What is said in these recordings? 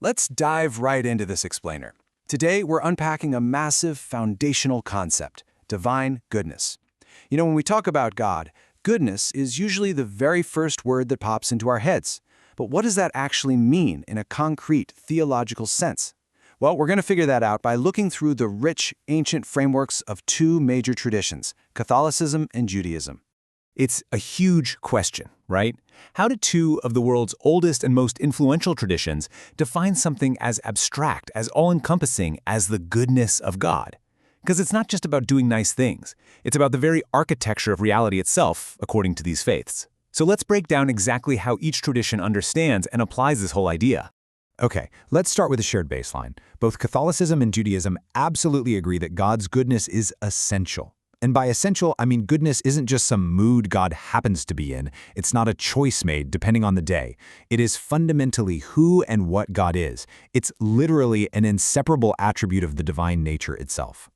Let's dive right into this explainer. Today, we're unpacking a massive foundational concept, divine goodness. When we talk about God, goodness is usually the very first word that pops into our heads. But what does that actually mean in a concrete theological sense? Well, we're going to figure that out by looking through the rich, ancient frameworks of two major traditions, Catholicism and Judaism. It's a huge question, right? How did two of the world's oldest and most influential traditions define something as abstract, as all-encompassing as the goodness of God? Because it's not just about doing nice things. It's about the very architecture of reality itself, according to these faiths. So let's break down exactly how each tradition understands and applies this whole idea. Okay, let's start with a shared baseline. Both Catholicism and Judaism absolutely agree that God's goodness is essential. And by essential, I mean goodness isn't just some mood God happens to be in. It's not a choice made depending on the day. It is fundamentally who and what God is. It's literally an inseparable attribute of the divine nature itself.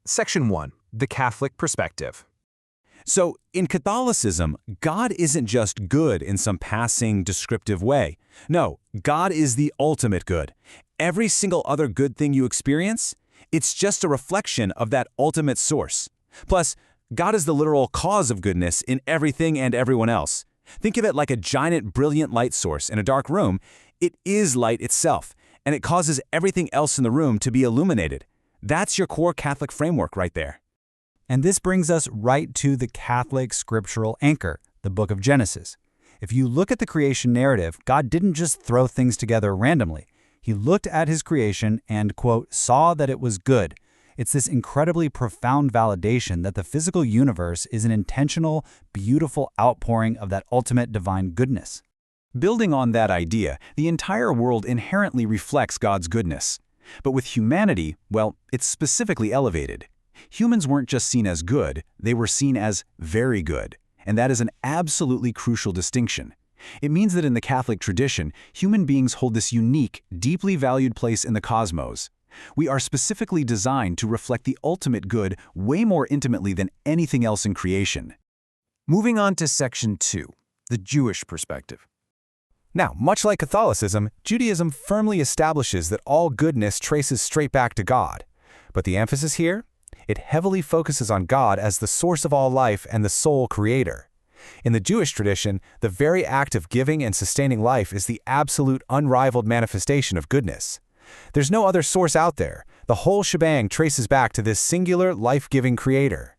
Section 1. The Catholic Perspective. So, in Catholicism, God isn't just good in some passing, descriptive way. No, God is the ultimate good. Every single other good thing you experience, it's just a reflection of that ultimate source. Plus, God is the literal cause of goodness in everything and everyone else. Think of it like a giant, brilliant light source in a dark room. It is light itself, and it causes everything else in the room to be illuminated. That's your core Catholic framework right there. And this brings us right to the Catholic scriptural anchor, the book of Genesis. If you look at the creation narrative, God didn't just throw things together randomly. He looked at his creation and, quote, saw that it was good. It's this incredibly profound validation that the physical universe is an intentional, beautiful outpouring of that ultimate divine goodness. Building on that idea, the entire world inherently reflects God's goodness. But with humanity, well, it's specifically elevated. Humans weren't just seen as good, they were seen as very good. And that is an absolutely crucial distinction. It means that in the Catholic tradition, human beings hold this unique, deeply valued place in the cosmos. We are specifically designed to reflect the ultimate good way more intimately than anything else in creation. Moving on to Section 2. The Jewish Perspective. Now, much like Catholicism, Judaism firmly establishes that all goodness traces straight back to God. But the emphasis here? It heavily focuses on God as the source of all life and the sole creator. In the Jewish tradition, the very act of giving and sustaining life is the absolute unrivaled manifestation of goodness. There's no other source out there. The whole shebang traces back to this singular, life-giving creator.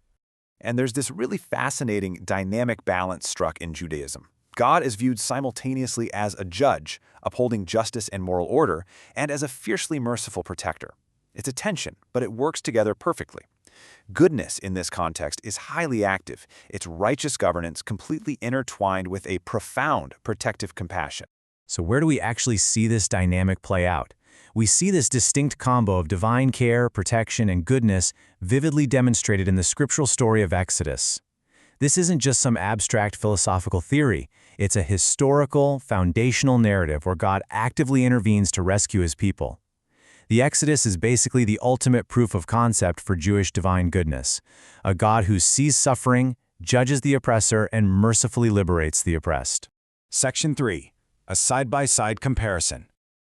And there's this really fascinating dynamic balance struck in Judaism. God is viewed simultaneously as a judge, upholding justice and moral order, and as a fiercely merciful protector. It's a tension, but it works together perfectly. Goodness in this context is highly active, its righteous governance completely intertwined with a profound protective compassion. So where do we actually see this dynamic play out? We see this distinct combo of divine care, protection, and goodness vividly demonstrated in the scriptural story of Exodus. This isn't just some abstract philosophical theory. It's a historical, foundational narrative where God actively intervenes to rescue his people. The Exodus is basically the ultimate proof of concept for Jewish divine goodness, a God who sees suffering, judges the oppressor, and mercifully liberates the oppressed. Section 3. A side-by-side comparison.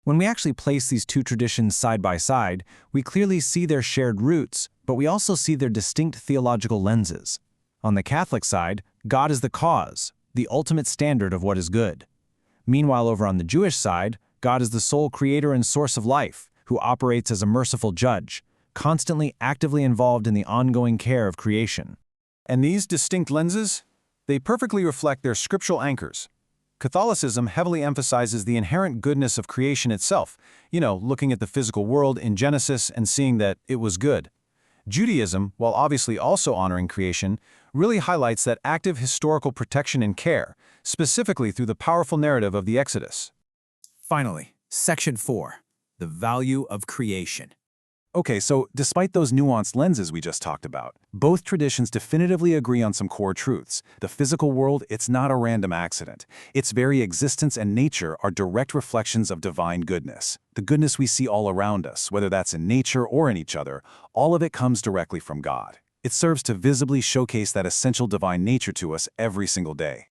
When we actually place these two traditions side by side, we clearly see their shared roots, but we also see their distinct theological lenses. On the Catholic side, God is the cause, the ultimate standard of what is good. Meanwhile, over on the Jewish side, God is the sole creator and source of life, who operates as a merciful judge, constantly actively involved in the ongoing care of creation. And these distinct lenses? They perfectly reflect their scriptural anchors. Catholicism heavily emphasizes the inherent goodness of creation itself, looking at the physical world in Genesis and seeing that it was good. Judaism, while obviously also honoring creation, really highlights that active historical protection and care, specifically through the powerful narrative of the Exodus. Finally, Section 4. The Value of Creation. Okay, so despite those nuanced lenses we just talked about, both traditions definitively agree on some core truths. The physical world, it's not a random accident. Its very existence and nature are direct reflections of divine goodness. The goodness we see all around us, whether that's in nature or in each other, all of it comes directly from God. It serves to visibly showcase that essential divine nature to us every single day.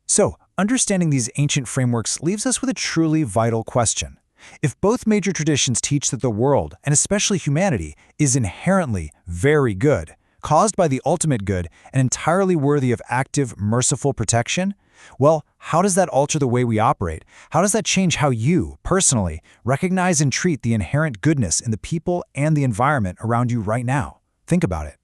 So, understanding these ancient frameworks leaves us with a truly vital question. If both major traditions teach that the world, and especially humanity, is inherently very good, caused by the ultimate good and entirely worthy of active, merciful protection, well, how does that alter the way we operate? How does that change how you, personally, recognize and treat the inherent goodness in the people and the environment around you right now? Think about it.